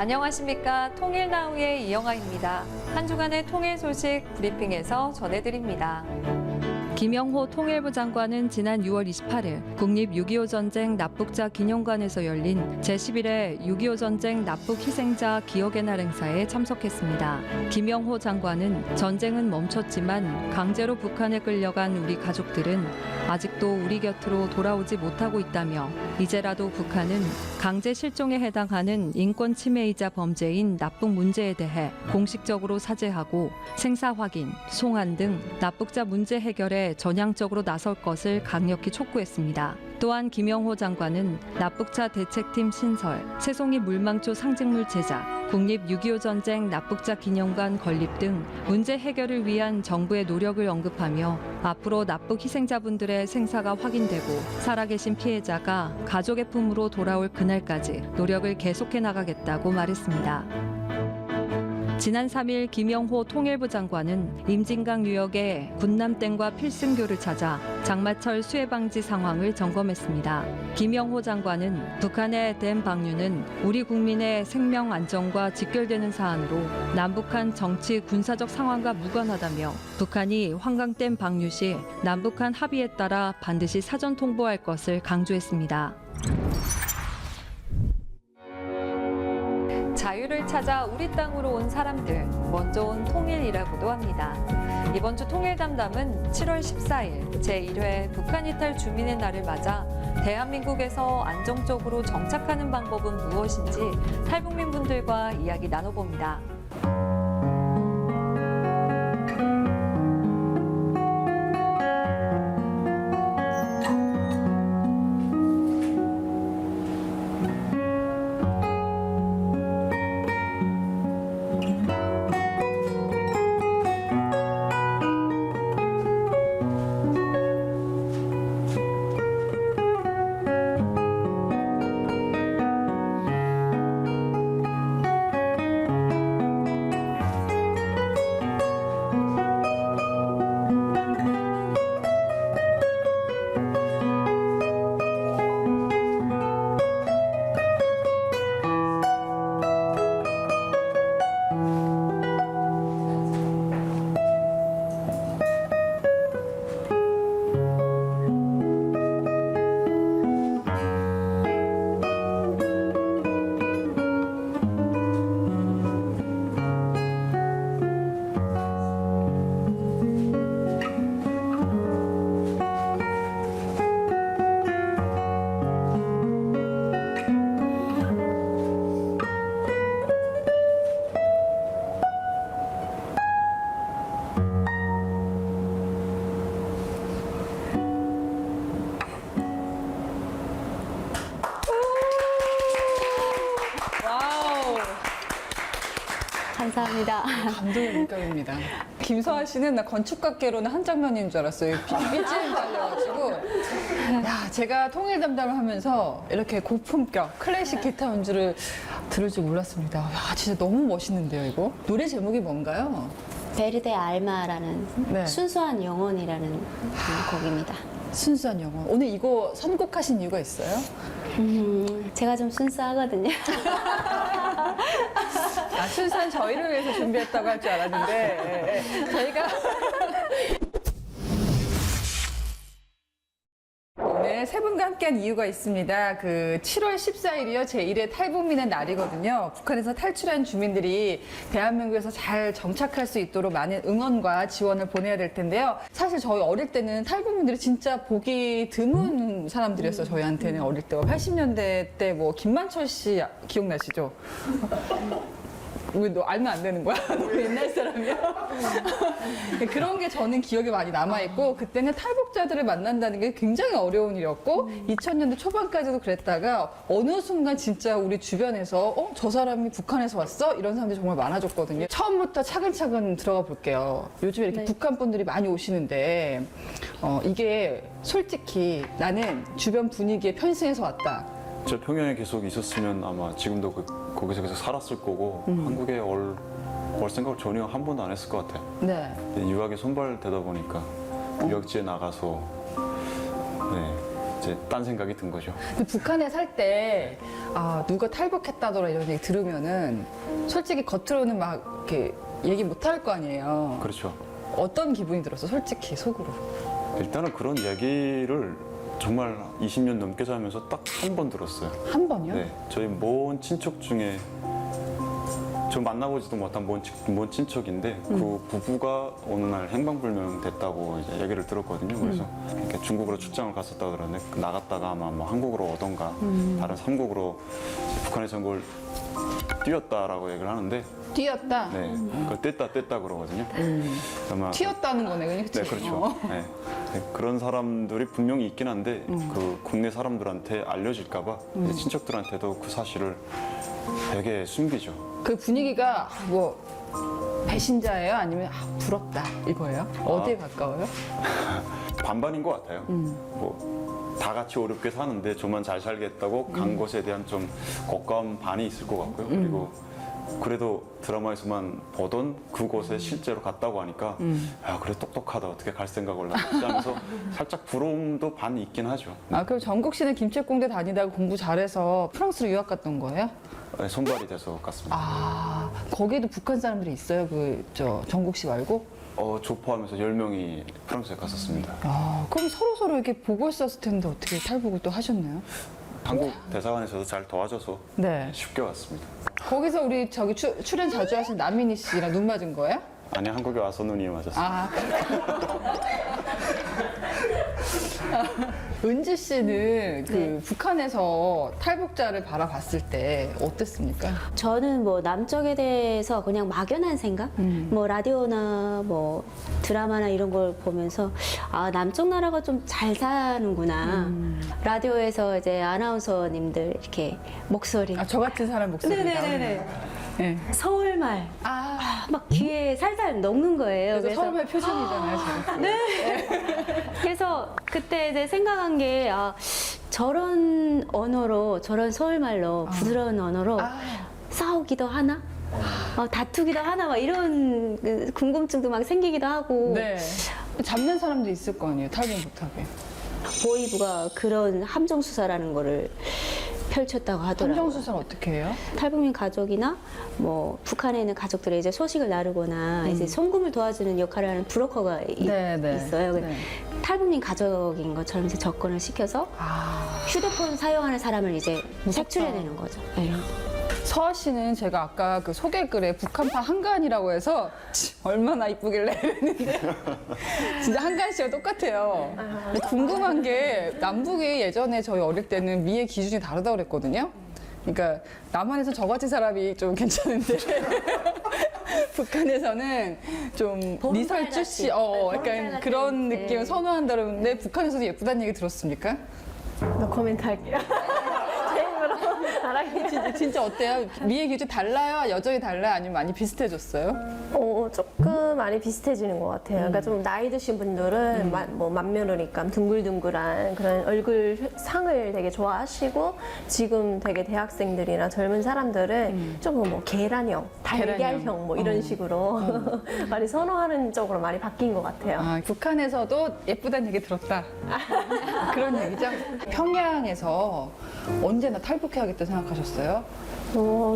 안녕하십니까. 통일나우의 이영아입니다. 한 주간의 통일 소식 브리핑에서 전해드립니다. 김영호 통일부 장관은 지난 6월 28일 국립 6.25 전쟁 납북자 기념관에서 열린 제11회 6.25 전쟁 납북 희생자 기억의 날 행사에 참석했습니다. 김영호 장관은 전쟁은 멈췄지만 강제로 북한에 끌려간 우리 가족들은 아직도 우리 곁으로 돌아오지 못하고 있다며 이제라도 북한은 강제 실종에 해당하는 인권 침해이자 범죄인 납북 문제에 대해 공식적으로 사죄하고 생사 확인, 송환 등 납북자 문제 해결에 전향적으로 나설 것을 강력히 촉구했습니다. 또한 김영호 장관은 납북자 대책팀 신설, 새송이 물망초 상징물 제작, 국립 6.25 전쟁 납북자 기념관 건립 등 문제 해결을 위한 정부의 노력을 언급하며 앞으로 납북 희생자분들의 생사가 확인되고 살아계신 피해자가 가족의 품으로 돌아올 그날까지 노력을 계속해 나가겠다고 말했습니다. 지난 3일 김영호 통일부 장관은 임진강 유역의 군남댐과 필승교를 찾아 장마철 수해 방지 상황을 점검했습니다. 김영호 장관은 북한의 댐 방류는 우리 국민의 생명 안전과 직결되는 사안으로 남북한 정치 군사적 상황과 무관하다며 북한이 환강댐 방류 시 남북한 합의에 따라 반드시 사전 통보할 것을 강조했습니다. 자유를 찾아 우리 땅으로 온 사람들, 먼저 온 통일이라고도 합니다. 이번 주 통일 담담은 7월 14일 제1회 북한 이탈 주민의 날을 맞아 대한민국에서 안정적으로 정착하는 방법은 무엇인지 탈북민 분들과 이야기 나눠봅니다. 감사합니다. 감동의 물감입니다. 김서아 씨는 나 건축학개로는 한 장면인 줄 알았어요. 삐지는 달려가지고. 야, 제가 통일 담당을 하면서 이렇게 고품격 클래식 기타 연주를 들을 줄 몰랐습니다. 야, 진짜 너무 멋있는데요, 이거? 노래 제목이 뭔가요? 베르데 알마라는 네. 순수한 영혼이라는 곡입니다. 순수한 영혼. 오늘 이거 선곡하신 이유가 있어요? 제가 좀 순수하거든요. 아, 순수한 저희를 위해서 준비했다고 할 줄 알았는데 저희가 오늘 세 분과 함께한 이유가 있습니다. 그 7월 14일이요. 제1회 탈북민의 날이거든요. 북한에서 탈출한 주민들이 대한민국에서 잘 정착할 수 있도록 많은 응원과 지원을 보내야 될 텐데요. 사실 저희 어릴 때는 탈북민들이 진짜 보기 드문 사람들이었어요. 저희한테는 어릴 때가 80년대 때 뭐 김만철 씨 기억나시죠? 왜 너 알면 안 되는 거야? 너 옛날 사람이야? 그런 게 저는 기억에 많이 남아있고 그때는 탈북자들을 만난다는 게 굉장히 어려운 일이었고 2000년대 초반까지도 그랬다가 어느 순간 진짜 우리 주변에서 저 사람이 북한에서 왔어? 이런 사람들이 정말 많아졌거든요. 처음부터 차근차근 들어가 볼게요. 요즘에 이렇게 북한 분들이 많이 오시는데 이게 솔직히 나는 주변 분위기에 편승해서 왔다. 저 평양에 계속 있었으면 아마 지금도 거기서 계속 살았을 거고 한국에 올 생각을 전혀 한 번도 안 했을 것 같아요. 네. 유학에 손발되다 보니까 유학지에 나가서 이제 딴 생각이 든 거죠. 근데 북한에 살 때 누가 탈북했다더라 이런 얘기 들으면은 솔직히 겉으로는 막 이렇게 얘기 못 할 거 아니에요. 그렇죠. 어떤 기분이 들었어, 솔직히 속으로? 일단은 그런 얘기를 정말 20년 넘게 살면서 딱 한 번 들었어요. 한 번이요? 네, 저희 먼 친척 중에 저 만나보지도 못한 먼 친척인데 그 부부가 어느 날 행방불명 됐다고 이제 얘기를 들었거든요. 그래서 이렇게 중국으로 출장을 갔었다 그러는데 나갔다가 아마 뭐 한국으로 오던가 다른 삼국으로 북한에서 그걸 뛰었다라고 얘기를 하는데 뛰었다. 네, 그걸 뗐다 그러거든요. 아마 튀었다는 거네, 그치? 네, 그렇죠. 네. 네, 그런 사람들이 분명히 있긴 한데 그 국내 사람들한테 알려질까봐 친척들한테도 그 사실을 되게 숨기죠. 그 분위기가 뭐 배신자예요? 아니면 부럽다 이거예요? 어디에 가까워요? 반반인 것 같아요. 뭐 다 같이 어렵게 사는데 저만 잘 살겠다고 간 것에 대한 좀 고가운 반이 있을 것 같고요. 그리고 그래도 드라마에서만 보던 그곳에 실제로 갔다고 하니까 야 그래 똑똑하다 어떻게 갈 생각을 하지 하면서 살짝 부러움도 반 있긴 하죠. 그럼 정국 씨는 김책공대 다니다가 공부 잘해서 프랑스로 유학 갔던 거예요? 네, 손발이 돼서 갔습니다. 거기에도 북한 사람들이 있어요? 정국 씨 말고? 저 포함해서 10명이 프랑스에 갔었습니다. 그럼 서로 이렇게 보고 있었을 텐데 어떻게 탈북을 또 하셨나요? 한국 대사관에서도 잘 도와줘서 네. 쉽게 왔습니다. 거기서 우리 출연 자주 하신 남인희 씨랑 눈 맞은 거예요? 아니 한국에 와서 눈이 맞았어요. 은지 씨는 그 북한에서 탈북자를 바라봤을 때 어땠습니까? 저는 뭐 남쪽에 대해서 그냥 막연한 생각? 뭐 라디오나 뭐 드라마나 이런 걸 보면서 남쪽 나라가 좀 잘 사는구나. 라디오에서 이제 아나운서님들 이렇게 목소리. 저 같은 사람 목소리 네네네네. 네. 서울말. 막 귀에 살살 녹는 거예요. 그래서 서울말 표준이잖아요, 제가. 그래서 그때 이제 생각한 게 저런 언어로 저런 서울말로 부드러운 언어로 싸우기도 하나? 다투기도 하나? 막 이런 그 궁금증도 막 생기기도 하고 네. 잡는 사람도 있을 거 아니에요, 탈북 못하게. 보이부가 그런 함정 수사라는 거를 펼쳤다고 하더라고요. 함정 수사를 어떻게 해요? 탈북민 가족이나 뭐 북한에 있는 가족들의 이제 소식을 나르거나 이제 송금을 도와주는 역할을 하는 브로커가 있어요. 네. 탈북민 가족인 것처럼 이제 접근을 시켜서 휴대폰 사용하는 사람을 이제 색출해내는 거죠. 네. 서아 씨는 제가 아까 그 소개글에 북한판 한간이라고 해서 얼마나 이쁘길래 이랬는데 진짜 한간 씨와 똑같아요. 근데 궁금한 게 남북이 예전에 저희 어릴 때는 미의 기준이 다르다고 그랬거든요. 그러니까 남한에서 저같이 사람이 좀 괜찮은데 북한에서는 좀 리설주 씨, 약간 그런 느낌을 선호한다는데 북한에서도 예쁘다는 얘기 들었습니까? 너 코멘트 할게요. 제 입으로 말하기. 진짜 어때요? 미의 기준이 달라요? 여전히 달라요? 아니면 많이 비슷해졌어요? 조금 많이 비슷해지는 것 같아요. 그러니까 좀 나이 드신 분들은 뭐 만면으니까 둥글둥글한 그런 얼굴 상을 되게 좋아하시고 지금 되게 대학생들이나 젊은 사람들은 조금 뭐 계란형, 달걀형 뭐 이런 식으로 많이 선호하는 쪽으로 많이 바뀐 것 같아요. 북한에서도 예쁘다는 얘기 들었다. 그런 얘기죠? 평양에서 언제나 탈북해야겠다 생각하셨어요?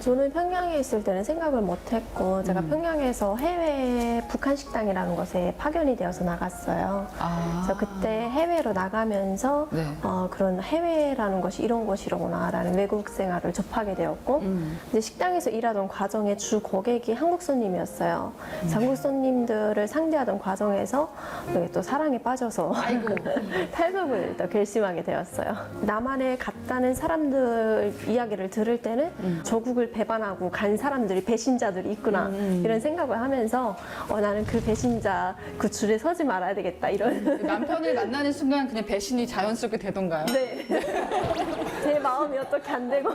저는 평양에 있을 때는 생각을 못했고 제가 평양에서 해외 북한 식당이라는 곳에 파견이 되어서 나갔어요. 그래서 그때 해외로 나가면서 네. 그런 해외라는 것이 이런 곳이로구나라는 외국 생활을 접하게 되었고 이제 식당에서 일하던 과정에 주 고객이 한국 손님이었어요. 그래서 한국 손님들을 상대하던 과정에서 여기 또 사랑에 빠져서 탈북을 또 결심하게 되었어요. 남한에 갔다는 사람들 이야기를 들을 때는 조국을 배반하고 간 사람들이 배신자들이 있구나 이런 생각을 하면서 나는 그 배신자 그 줄에 서지 말아야 되겠다 이런 남편을 만나는 순간 그냥 배신이 자연스럽게 되던가요? 네. 제 마음이 어떻게 안 되고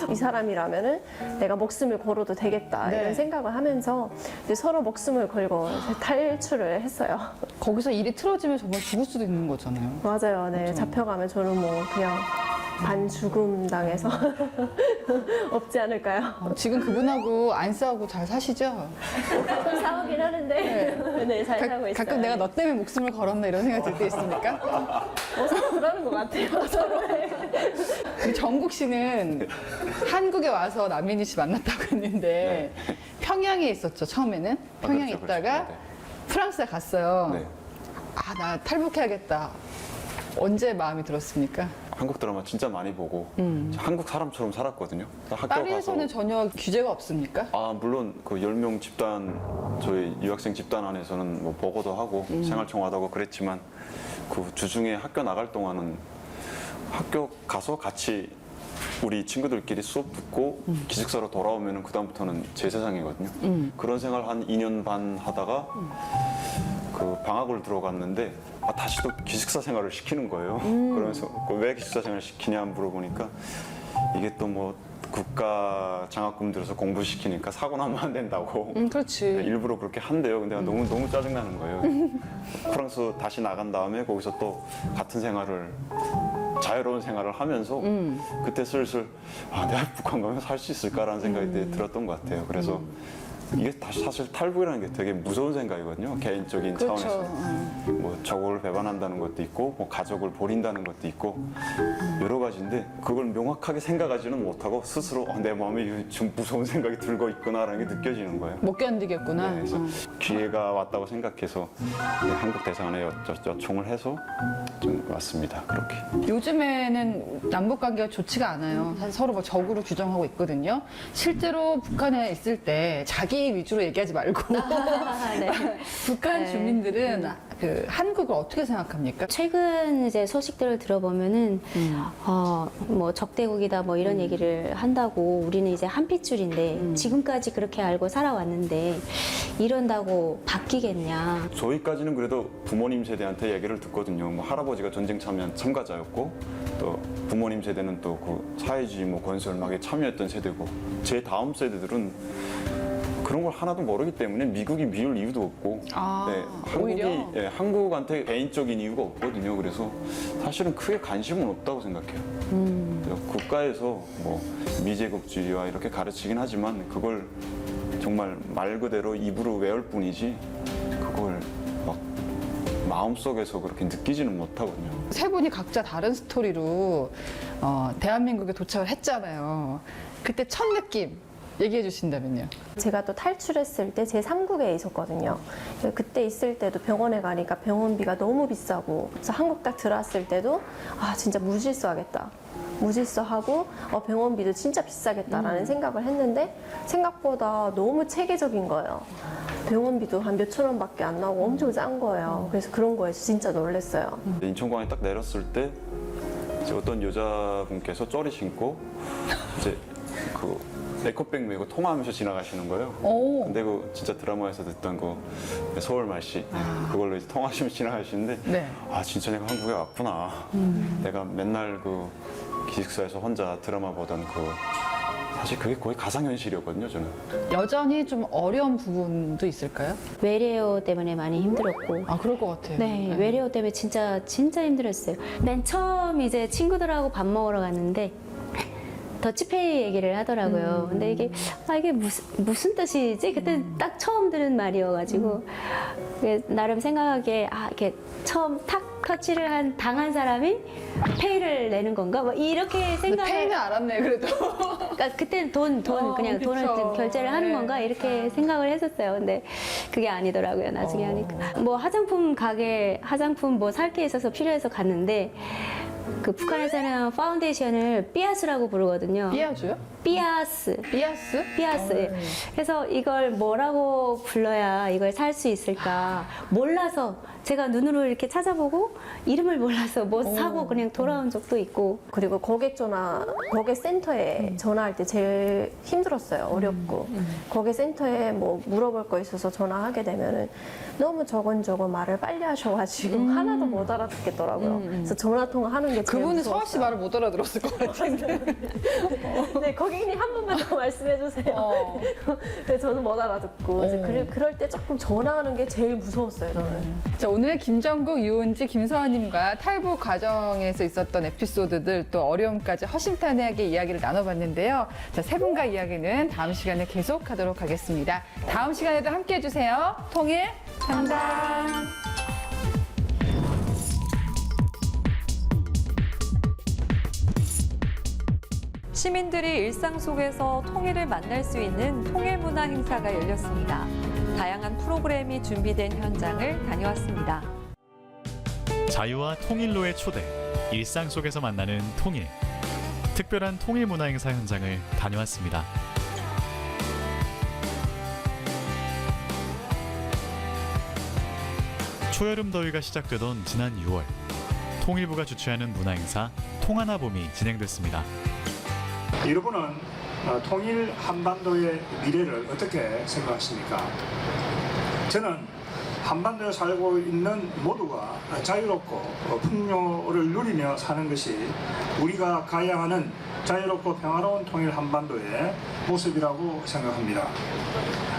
이 사람이라면은 내가 목숨을 걸어도 되겠다 네. 이런 생각을 하면서 이제 서로 목숨을 걸고 탈출을 했어요. 거기서 일이 틀어지면 정말 죽을 수도 있는 거잖아요. 맞아요. 네. 잡혀가면 저는 뭐 그냥 반죽음 당해서 없지 않을까요? 지금 그분하고 안 싸우고 잘 사시죠? 좀 싸우긴 하는데 네, 잘 살고 있어요. 가끔 내가 너 때문에 목숨을 걸었나 이런 생각 들 때 있습니까? 그러는 것 같아요. 서로. 우리 정국 씨는 한국에 와서 남민희 씨 만났다고 했는데 평양에 있었죠, 처음에는. 평양에 그렇죠, 있다가 그렇죠. 네. 프랑스에 갔어요. 네. 아, 나 탈북해야겠다. 언제 마음이 들었습니까? 한국 드라마 진짜 많이 보고 한국 사람처럼 살았거든요. 학교 파리에서는 가서 전혀 규제가 없습니까? 물론 그 10명 집단 저희 유학생 집단 안에서는 뭐 보고도 하고 생활청와도 하고 그랬지만 그 주중에 학교 나갈 동안은 학교 가서 같이 우리 친구들끼리 수업 듣고 기숙사로 돌아오면은 그다음부터는 제 세상이거든요. 그런 생활 한 2년 반 하다가 그 방학을 들어갔는데 다시 또 기숙사 생활을 시키는 거예요. 그러면서 왜 기숙사 생활을 시키냐 물어보니까 이게 또 뭐 국가 장학금 들어서 공부시키니까 사고 나면 안 된다고 그렇지. 일부러 그렇게 한대요. 근데 너무 짜증나는 거예요. 프랑스 다시 나간 다음에 거기서 또 같은 생활을 자유로운 생활을 하면서 그때 슬슬 내가 북한 가면 살 수 있을까라는 생각이 들었던 것 같아요. 그래서 이게 사실 탈북이라는 게 되게 무서운 생각이거든요. 개인적인 그렇죠. 차원에서. 뭐 적을 배반한다는 것도 있고 뭐 가족을 버린다는 것도 있고 여러 가지인데 그걸 명확하게 생각하지는 못하고 스스로 내 마음에 좀 무서운 생각이 들고 있구나라는 게 느껴지는 거예요. 못 견디겠구나. 네, 그래서 기회가 왔다고 생각해서 한국 대사관에 요청을 해서 좀 왔습니다. 그렇게. 요즘에는 남북 관계가 좋지가 않아요. 사실 서로 뭐 적으로 규정하고 있거든요. 실제로 북한에 있을 때 자기 위주로 얘기하지 말고 네. 북한 네. 주민들은 그 한국을 어떻게 생각합니까? 최근 이제 소식들을 들어보면은 뭐 적대국이다 뭐 이런 얘기를 한다고 우리는 이제 한 핏줄인데 지금까지 그렇게 알고 살아왔는데 이런다고 바뀌겠냐? 저희까지는 그래도 부모님 세대한테 얘기를 듣거든요. 뭐 할아버지가 전쟁 참가자였고 또 부모님 세대는 또 그 사회주의 뭐 건설막에 참여했던 세대고 제 다음 세대들은 그런 걸 하나도 모르기 때문에 미국이 미울 이유도 없고 오히려? 한국한테 개인적인 이유가 없거든요. 그래서 사실은 크게 관심은 없다고 생각해요. 그래서 국가에서 뭐 미제국주의와 이렇게 가르치긴 하지만 그걸 정말 말 그대로 입으로 외울 뿐이지 그걸 막 마음속에서 그렇게 느끼지는 못하거든요. 세 분이 각자 다른 스토리로 대한민국에 도착을 했잖아요. 그때 첫 느낌 얘기해 주신다면요. 제가 또 탈출했을 때 제 3국에 있었거든요. 그때 있을 때도 병원에 가니까 병원비가 너무 비싸고 그래서 한국 딱 들어왔을 때도 진짜 무질서하겠다. 무질서하고 병원비도 진짜 비싸겠다라는 생각을 했는데 생각보다 너무 체계적인 거예요. 병원비도 한 몇천 원밖에 안 나오고 엄청 싼 거예요. 그래서 그런 거에서 진짜 놀랐어요. 인천공항에 딱 내렸을 때 이제 어떤 여자분께서 쪼리 신고 이제 그 에코백 메고 통화하면서 지나가시는 거예요. 오. 근데 그 진짜 드라마에서 듣던 그 서울 말씨 그걸로 이제 통화하시면서 지나가시는데 네. 진짜 내가 한국에 왔구나. 내가 맨날 그 기숙사에서 혼자 드라마 보던 사실 그게 거의 가상현실이었거든요, 저는. 여전히 좀 어려운 부분도 있을까요? 외래어 때문에 많이 힘들었고 그럴 것 같아요. 네, 외래어 때문에 진짜 힘들었어요. 맨 처음 이제 친구들하고 밥 먹으러 갔는데 더치페이 얘기를 하더라고요. 근데 이게 무슨 뜻이지? 그때 딱 처음 들은 말이어가지고 나름 생각하기에 이렇게 처음 탁 터치를 당한 사람이 페이를 내는 건가? 뭐 이렇게 근데 생각을. 페이는 알았네, 그래도. 그러니까 그때는 그냥 그쵸. 돈을 좀 결제를 하는 네. 건가 이렇게 생각을 했었어요. 근데 그게 아니더라고요. 나중에 하니까 뭐 화장품 가게 화장품 뭐 살 게 있어서 필요해서 갔는데 그 북한에서는 파운데이션을 삐아스라고 부르거든요. 삐아주요? 삐아스. 삐아스? 삐아스. 그래서 이걸 뭐라고 불러야 이걸 살 수 있을까 몰라서 제가 눈으로 이렇게 찾아보고 이름을 몰라서 못 사고 그냥 돌아온 적도 있고. 그리고 고객센터에 전화할 때 제일 힘들었어요. 어렵고. 고객센터에 뭐 물어볼 거 있어서 전화하게 되면은 너무 저건저건 말을 빨리 하셔가지고 하나도 못 알아듣겠더라고요. 그래서 전화 통화하는 게 제일 그분은 무서웠어요. 서아 씨 말을 못 알아들었을 것 같은데. 네, 거기 고객님 한 번만 더 말씀해 주세요. 네, 저는 못 알아듣고 이제 그럴 때 조금 전화하는 게 제일 무서웠어요. 저는. 자, 오늘 김정국, 유은지, 김서아님과 탈북 과정에서 있었던 에피소드들 또 어려움까지 허심탄회하게 이야기를 나눠봤는데요. 자, 세 분과 이야기는 다음 시간에 계속하도록 하겠습니다. 다음 시간에도 함께해 주세요. 통일 상담. 시민들이 일상 속에서 통일을 만날 수 있는 통일문화 행사가 열렸습니다. 다양한 프로그램이 준비된 현장을 다녀왔습니다. 자유와 통일로의 초대, 일상 속에서 만나는 통일. 특별한 통일문화 행사 현장을 다녀왔습니다. 초여름 더위가 시작되던 지난 6월, 통일부가 주최하는 문화행사 통하나봄이 진행됐습니다. 여러분은 통일 한반도의 미래를 어떻게 생각하십니까? 저는 한반도에 살고 있는 모두가 자유롭고 풍요를 누리며 사는 것이 우리가 가야 하는 자유롭고 평화로운 통일 한반도의 모습이라고 생각합니다.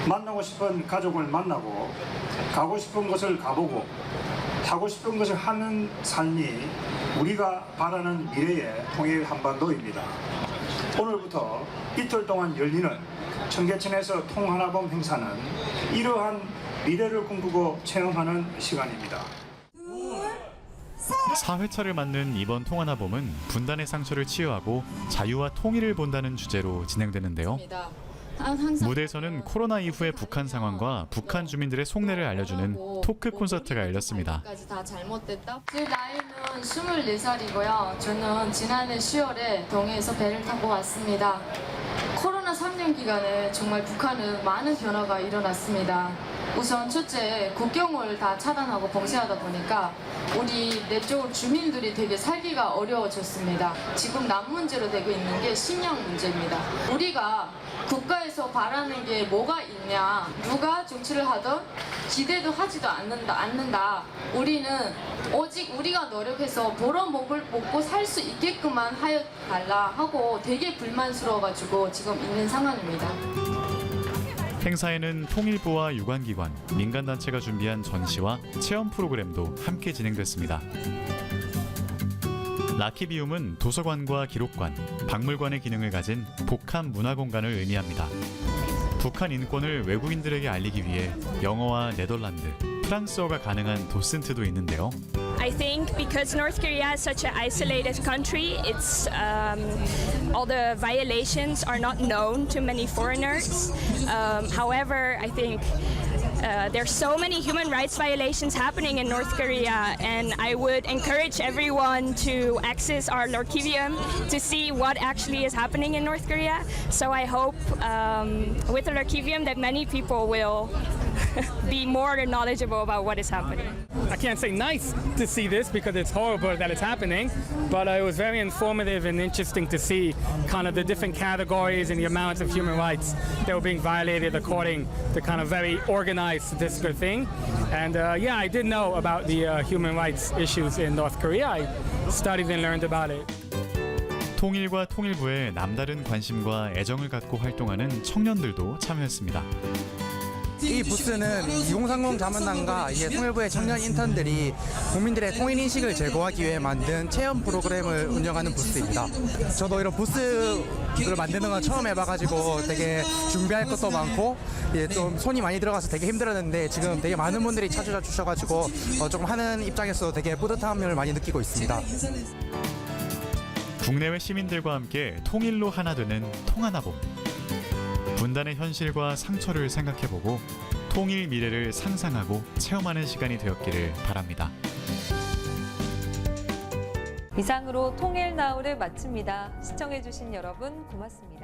만나고 싶은 가족을 만나고 가고 싶은 곳을 가보고 하고 싶은 것을 하는 삶이 우리가 바라는 미래의 통일 한반도입니다. 오늘부터 이틀 동안 열리는 청계천에서 통하나봄 행사는 이러한 미래를 꿈꾸고 체험하는 시간입니다. 4회차를 맞는 이번 통하나봄은 분단의 상처를 치유하고 자유와 통일을 본다는 주제로 진행되는데요. 무대에서는 코로나 이후의 북한 상황과 북한 주민들의 속내를 알려주는 토크 콘서트가 열렸습니다. 제 나이는 24살이고요. 저는 지난해 10월에 동해에서 배를 타고 왔습니다. 코로나 3년 기간에 정말 북한은 많은 변화가 일어났습니다. 우선 첫째, 국경을 다 차단하고 봉쇄하다 보니까 우리 내쪽 주민들이 되게 살기가 어려워졌습니다. 지금 남 문제로 되고 있는 게 식량 문제입니다. 우리가 국가에서 바라는 게 뭐가 있냐, 누가 정치를 하든 기대도 하지도 않는다. 우리는 오직 우리가 노력해서 벌어먹을 먹고 살 수 있게끔만 하여 달라 하고 되게 불만스러워가지고 지금 있는 상황입니다. 행사에는 통일부와 유관기관, 민간단체가 준비한 전시와 체험 프로그램도 함께 진행됐습니다. 라키비움은 도서관과 기록관, 박물관의 기능을 가진 복합 문화공간을 의미합니다. 북한 인권을 외국인들에게 알리기 위해 영어와 네덜란드, 프랑스어가 가능한 도슨트도 있는데요. I think because North Korea is such an isolated country, it's all the violations are not known to many foreigners. However, I think there's so many human rights violations happening in North Korea, and I would encourage everyone to access our Lorkivium to see what actually is happening in North Korea. So I hope with the Lorkivium that many people will be more knowledgeable about what is happening. I can't say nice to see this because it's horrible that it's happening, but it was very informative and interesting to see kind of the different categories and the amounts of human rights that were being violated according to kind of very organized statistical thing. And yeah, I did know about the human rights issues in North Korea. I studied and learned about it. 통일과 통일부에 남다른 관심과 애정을 갖고 활동하는 청년들도 참여했습니다. 이 부스는 2030 자문단과 통일부의 청년 인턴들이 국민들의 통일인식을 제고하기 위해 만든 체험 프로그램을 운영하는 부스입니다. 저도 이런 부스를 만드는 건 처음 해봐가지고 되게 준비할 것도 많고 좀 손이 많이 들어가서 되게 힘들었는데 지금 되게 많은 분들이 찾아와 주셔가지고 조금 하는 입장에서 되게 뿌듯함을 많이 느끼고 있습니다. 국내외 시민들과 함께 통일로 하나 되는 통하나봄. 분단의 현실과 상처를 생각해보고 통일 미래를 상상하고 체험하는 시간이 되었기를 바랍니다. 이상으로 통일나우를 마칩니다. 시청해주신 여러분 고맙습니다.